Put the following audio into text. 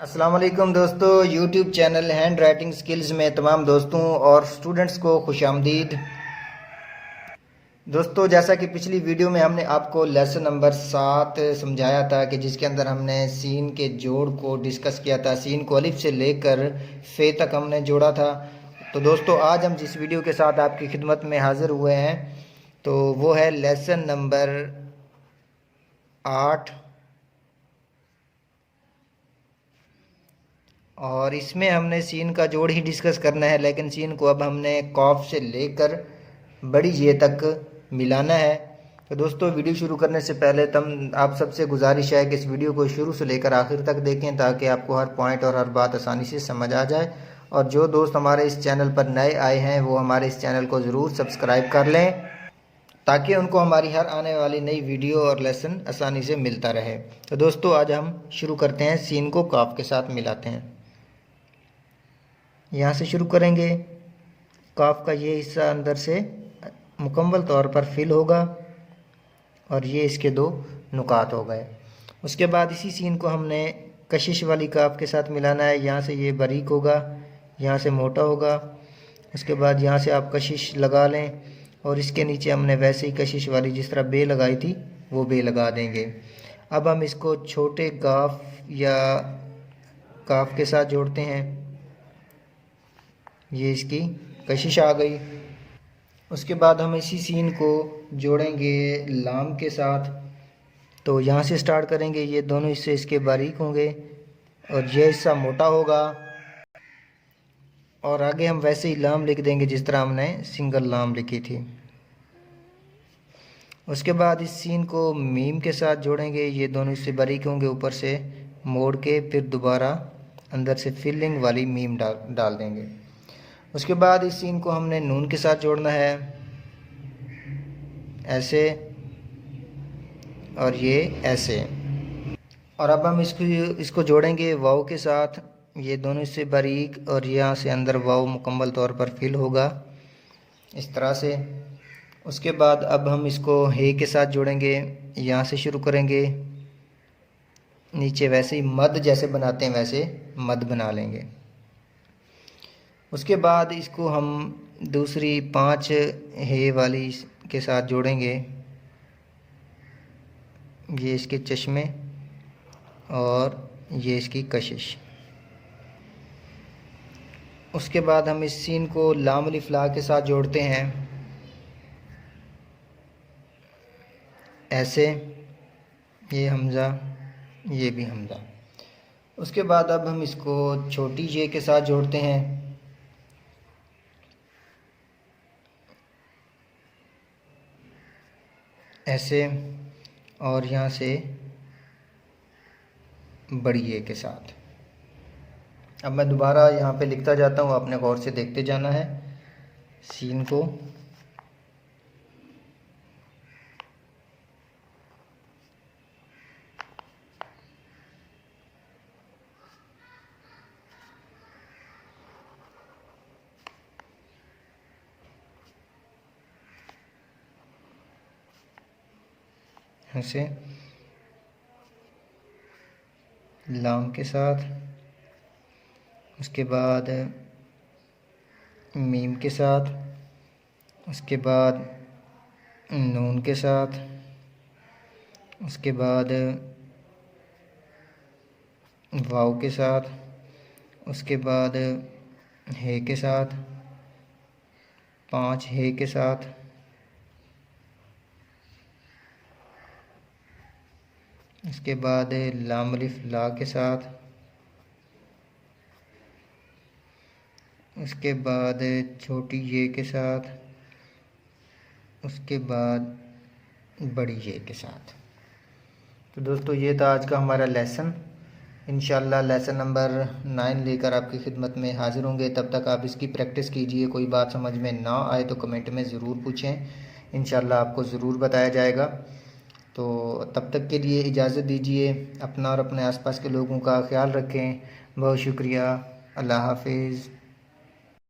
अस्सलाम वालेकुम दोस्तों, YouTube channel hand writing skills में तमाम दोस्तों और स्टूडेंट्स को खुशामदीद। दोस्तों, जैसा कि पिछली वीडियो में हमने आपको लेसन नंबर 7 समझाया था कि जिसके अंदर हमने सीन के जोड़ को डिस्कस किया था। सीन को अलिफ से लेकर फे तक हमने जोड़ा था। तो दोस्तों, आज हम जिस वीडियो के साथ आपकी खिदमत में हाज़िर हुए हैं तो वो है लेसन नंबर 8। और इसमें हमने सीन का जोड़ ही डिस्कस करना है, लेकिन सीन को अब हमने कॉफ से लेकर बड़ी ये तक मिलाना है। तो दोस्तों, वीडियो शुरू करने से पहले आप सबसे गुजारिश है कि इस वीडियो को शुरू से लेकर आखिर तक देखें ताकि आपको हर पॉइंट और हर बात आसानी से समझ आ जाए। और जो दोस्त हमारे इस चैनल पर नए आए हैं वो हमारे इस चैनल को ज़रूर सब्सक्राइब कर लें ताकि उनको हमारी हर आने वाली नई वीडियो और लेसन आसानी से मिलता रहे। तो दोस्तों, आज हम शुरू करते हैं, सीन को काफ के साथ मिलाते हैं। यहाँ से शुरू करेंगे। काफ का ये हिस्सा अंदर से मुकम्मल तौर पर फिल होगा और ये इसके दो नुकात हो गए। उसके बाद इसी सीन को हमने कशिश वाली काफ के साथ मिलाना है। यहाँ से ये बारीक होगा, यहाँ से मोटा होगा। उसके बाद यहाँ से आप कशिश लगा लें और इसके नीचे हमने वैसे ही कशिश वाली जिस तरह बे लगाई थी वो बे लगा देंगे। अब हम इसको छोटे काफ या काफ के साथ जोड़ते हैं। ये इसकी कशिश आ गई। उसके बाद हम इसी सीन को जोड़ेंगे लाम के साथ। तो यहाँ से स्टार्ट करेंगे, ये दोनों हिस्से इसके बारीक होंगे और यह हिस्सा मोटा होगा और आगे हम वैसे ही लाम लिख देंगे जिस तरह हमने सिंगल लाम लिखी थी। उसके बाद इस सीन को मीम के साथ जोड़ेंगे, ये दोनों हिस्से बारीक होंगे, ऊपर से मोड़ के फिर दोबारा अंदर से फिलिंग वाली मीम डाल देंगे। उसके बाद इस सीन को हमने नून के साथ जोड़ना है, ऐसे और ये ऐसे। और अब हम इसको जोड़ेंगे वाव के साथ, ये दोनों इससे बारीक और यहाँ से अंदर वाव मुकम्मल तौर पर फिल होगा इस तरह से। उसके बाद अब हम इसको हे के साथ जोड़ेंगे, यहाँ से शुरू करेंगे, नीचे वैसे ही मद जैसे बनाते हैं वैसे मद बना लेंगे। उसके बाद इसको हम दूसरी 5 हे वाली के साथ जोड़ेंगे, ये इसके चश्मे और ये इसकी कशिश। उसके बाद हम इस सीन को लाम अलिफ ला के साथ जोड़ते हैं, ऐसे, ये हमज़ा, ये भी हमज़ा। उसके बाद अब हम इसको छोटी जे के साथ जोड़ते हैं, ऐसे, और यहाँ से बड़ी ए के साथ। अब मैं दोबारा यहाँ पे लिखता जाता हूँ, आपने गौर से देखते जाना है सीन को। ऐसे लाम के साथ, उसके बाद मीम के साथ, उसके बाद नून के साथ, उसके बाद वाव के साथ, उसके बाद हे के साथ, 5 हे के साथ, उसके बाद लाम अलिफ ला के साथ, उसके बाद छोटी ये के साथ, उसके बाद बड़ी ये के साथ। तो दोस्तों, ये था आज का हमारा लेसन। इंशाल्लाह लेसन नंबर 9 लेकर आपकी खिदमत में हाज़िर होंगे। तब तक आप इसकी प्रैक्टिस कीजिए। कोई बात समझ में ना आए तो कमेंट में ज़रूर पूछें, इंशाल्लाह आपको ज़रूर बताया जाएगा। तो तब तक के लिए इजाज़त दीजिए। अपना और अपने आसपास के लोगों का ख्याल रखें। बहुत शुक्रिया। अल्लाह हाफिज़।